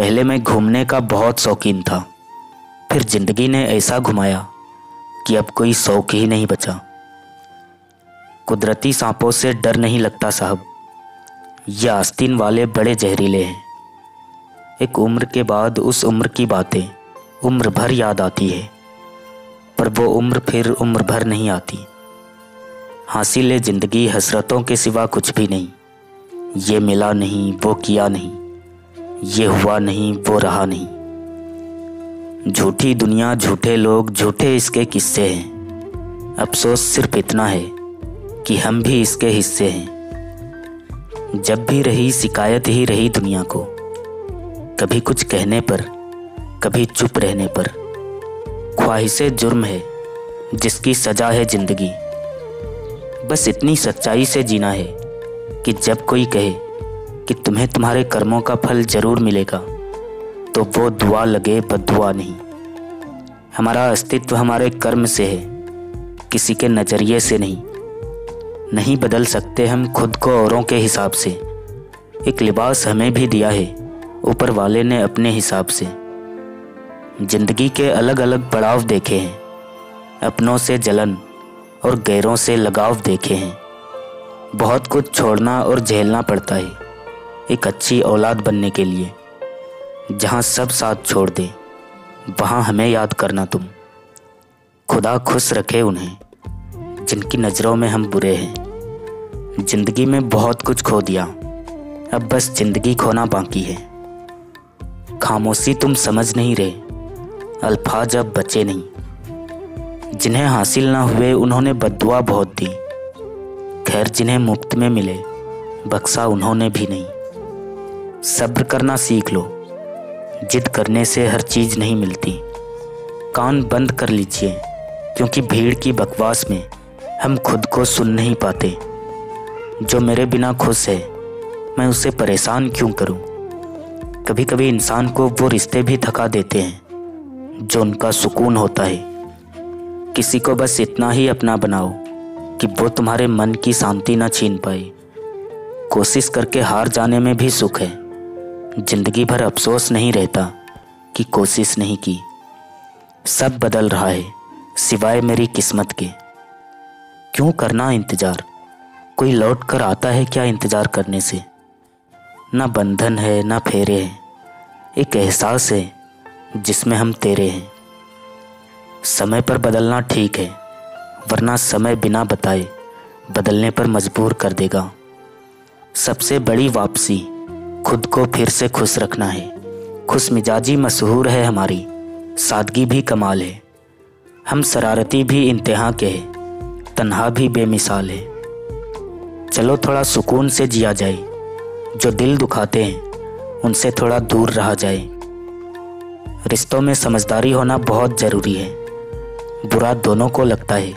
पहले मैं घूमने का बहुत शौकीन था, फिर जिंदगी ने ऐसा घुमाया कि अब कोई शौक ही नहीं बचा। कुदरती सांपों से डर नहीं लगता साहब, ये आस्तीन वाले बड़े जहरीले हैं। एक उम्र के बाद उस उम्र की बातें उम्र भर याद आती है, पर वो उम्र फिर उम्र भर नहीं आती। हासिल है जिंदगी हसरतों के सिवा कुछ भी नहीं। ये मिला नहीं, वो किया नहीं, ये हुआ नहीं, वो रहा नहीं। झूठी दुनिया, झूठे लोग, झूठे इसके किस्से हैं। अफसोस सिर्फ इतना है कि हम भी इसके हिस्से हैं। जब भी रही शिकायत ही रही दुनिया को, कभी कुछ कहने पर, कभी चुप रहने पर। ख्वाहिशे जुर्म है जिसकी सजा है जिंदगी। बस इतनी सच्चाई से जीना है कि जब कोई कहे कि तुम्हें तुम्हारे कर्मों का फल जरूर मिलेगा, तो वो दुआ लगे, बद्दुआ नहीं। हमारा अस्तित्व हमारे कर्म से है, किसी के नज़रिए से नहीं। नहीं बदल सकते हम खुद को औरों के हिसाब से। एक लिबास हमें भी दिया है ऊपर वाले ने अपने हिसाब से। जिंदगी के अलग अलग पड़ाव देखे हैं, अपनों से जलन और गैरों से लगाव देखे हैं। बहुत कुछ छोड़ना और झेलना पड़ता है एक अच्छी औलाद बनने के लिए। जहाँ सब साथ छोड़ दे, वहाँ हमें याद करना तुम। खुदा खुश रखे उन्हें जिनकी नज़रों में हम बुरे हैं। जिंदगी में बहुत कुछ खो दिया, अब बस जिंदगी खोना बाकी है। खामोशी तुम समझ नहीं रहे, अल्फाज अब बचे नहीं। जिन्हें हासिल ना हुए उन्होंने बद्दुआ बहुत दी। खैर जिन्हें मुफ्त में मिले, बख्शा उन्होंने भी नहीं। सब्र करना सीख लो, जिद करने से हर चीज़ नहीं मिलती। कान बंद कर लीजिए, क्योंकि भीड़ की बकवास में हम खुद को सुन नहीं पाते। जो मेरे बिना खुश है, मैं उसे परेशान क्यों करूं? कभी कभी इंसान को वो रिश्ते भी थका देते हैं जो उनका सुकून होता है। किसी को बस इतना ही अपना बनाओ कि वो तुम्हारे मन की शांति ना छीन पाए। कोशिश करके हार जाने में भी सुख है। जिंदगी भर अफसोस नहीं रहता कि कोशिश नहीं की। सब बदल रहा है सिवाय मेरी किस्मत के। क्यों करना इंतज़ार? कोई लौट कर आता है क्या इंतज़ार करने से? ना बंधन है ना फेरे हैं, एक एहसास है जिसमें हम तेरे हैं। समय पर बदलना ठीक है, वरना समय बिना बताए बदलने पर मजबूर कर देगा। सबसे बड़ी वापसी खुद को फिर से खुश रखना है। खुश मिजाजी मशहूर है हमारी, सादगी भी कमाल है। हम शरारती भी इंतहा के हैं, तन्हा भी बेमिसाल है। चलो थोड़ा सुकून से जिया जाए, जो दिल दुखाते हैं उनसे थोड़ा दूर रहा जाए। रिश्तों में समझदारी होना बहुत ज़रूरी है। बुरा दोनों को लगता है,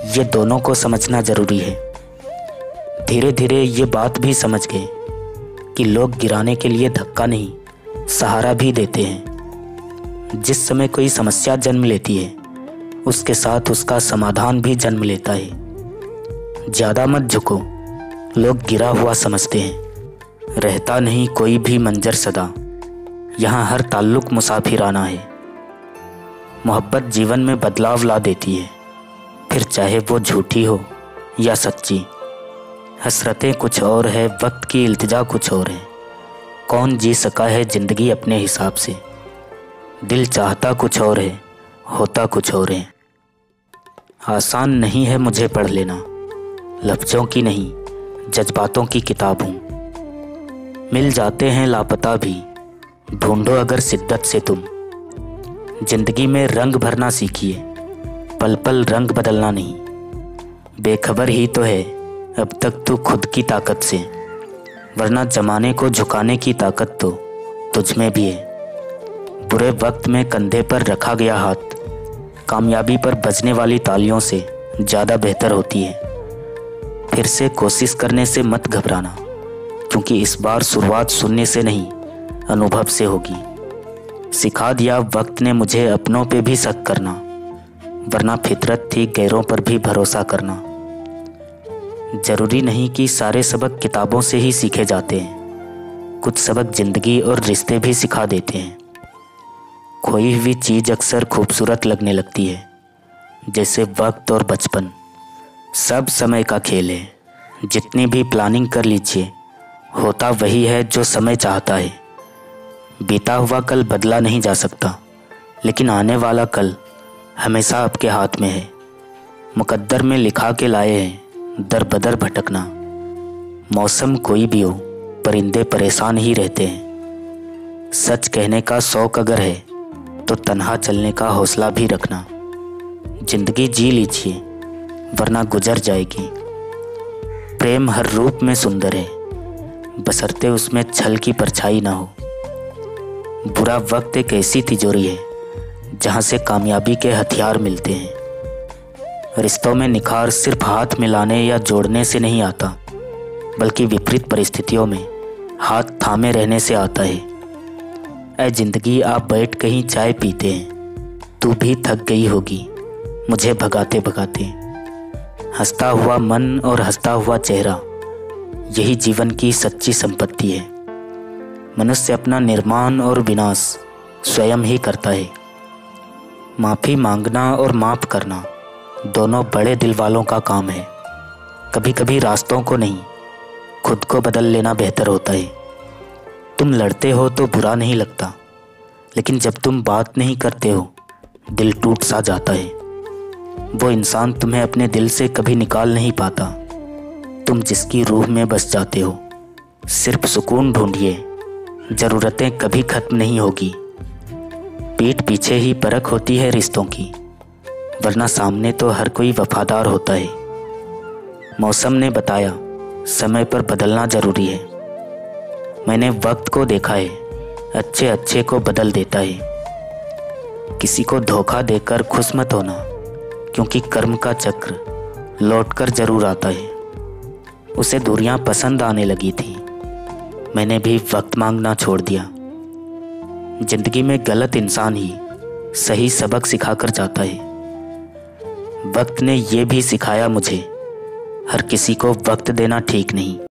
ये दोनों को समझना ज़रूरी है। धीरे धीरे ये बात भी समझ गए कि लोग गिराने के लिए धक्का नहीं, सहारा भी देते हैं। जिस समय कोई समस्या जन्म लेती है, उसके साथ उसका समाधान भी जन्म लेता है। ज़्यादा मत झुको, लोग गिरा हुआ समझते हैं। रहता नहीं कोई भी मंजर सदा, यहाँ हर ताल्लुक मुसाफिराना है। मोहब्बत जीवन में बदलाव ला देती है, फिर चाहे वो झूठी हो या सच्ची। हसरतें कुछ और है, वक्त की इल्तिजा कुछ और है। कौन जी सका है ज़िंदगी अपने हिसाब से? दिल चाहता कुछ और है, होता कुछ और है। आसान नहीं है मुझे पढ़ लेना, लफ्ज़ों की नहीं जज्बातों की किताब हूँ। मिल जाते हैं लापता भी, ढूंढो अगर शिद्दत से तुम। जिंदगी में रंग भरना सीखिए, पल पल रंग बदलना नहीं। बेखबर ही तो है अब तक तू खुद की ताकत से, वरना जमाने को झुकाने की ताकत तो तुझ में भी है। बुरे वक्त में कंधे पर रखा गया हाथ, कामयाबी पर बजने वाली तालियों से ज़्यादा बेहतर होती है। फिर से कोशिश करने से मत घबराना, क्योंकि इस बार शुरुआत सुनने से नहीं, अनुभव से होगी। सिखा दिया वक्त ने मुझे अपनों पे भी शक करना, वरना फितरत थी गैरों पर भी भरोसा करना। ज़रूरी नहीं कि सारे सबक किताबों से ही सीखे जाते हैं। कुछ सबक जिंदगी और रिश्ते भी सिखा देते हैं। खोई हुई चीज़ अक्सर खूबसूरत लगने लगती है, जैसे वक्त और बचपन। सब समय का खेल है। जितनी भी प्लानिंग कर लीजिए, होता वही है जो समय चाहता है। बीता हुआ कल बदला नहीं जा सकता, लेकिन आने वाला कल हमेशा आपके हाथ में है। मुकद्दर में लिखा के लाए हैं दर बदर भटकना। मौसम कोई भी हो, परिंदे परेशान ही रहते हैं। सच कहने का शौक अगर है तो तन्हा चलने का हौसला भी रखना। जिंदगी जी लीजिए, वरना गुजर जाएगी। प्रेम हर रूप में सुंदर है, बशर्ते उसमें छल की परछाई ना हो। बुरा वक्त एक ऐसी तिजोरी है जहाँ से कामयाबी के हथियार मिलते हैं। रिश्तों में निखार सिर्फ हाथ मिलाने या जोड़ने से नहीं आता, बल्कि विपरीत परिस्थितियों में हाथ थामे रहने से आता है। ऐ जिंदगी, आप बैठ कहीं चाय पीते हैं, तू भी थक गई होगी मुझे भगाते भगाते। हंसता हुआ मन और हंसता हुआ चेहरा, यही जीवन की सच्ची संपत्ति है। मनुष्य अपना निर्माण और विनाश स्वयं ही करता है। माफ़ी मांगना और माफ़ करना दोनों बड़े दिल वालों का काम है। कभी कभी रास्तों को नहीं, खुद को बदल लेना बेहतर होता है। तुम लड़ते हो तो बुरा नहीं लगता, लेकिन जब तुम बात नहीं करते हो, दिल टूट सा जाता है। वो इंसान तुम्हें अपने दिल से कभी निकाल नहीं पाता, तुम जिसकी रूह में बस जाते हो। सिर्फ सुकून ढूंढिए, ज़रूरतें कभी खत्म नहीं होगी। पीठ पीछे ही परख होती है रिश्तों की, वरना सामने तो हर कोई वफादार होता है। मौसम ने बताया, समय पर बदलना ज़रूरी है। मैंने वक्त को देखा है, अच्छे अच्छे को बदल देता है। किसी को धोखा देकर खुश मत होना, क्योंकि कर्म का चक्र लौटकर जरूर आता है। उसे दूरियां पसंद आने लगी थी, मैंने भी वक्त मांगना छोड़ दिया। जिंदगी में गलत इंसान ही सही सबक सिखाकर जाता है। वक्त ने ये भी सिखाया मुझे, हर किसी को वक्त देना ठीक नहीं।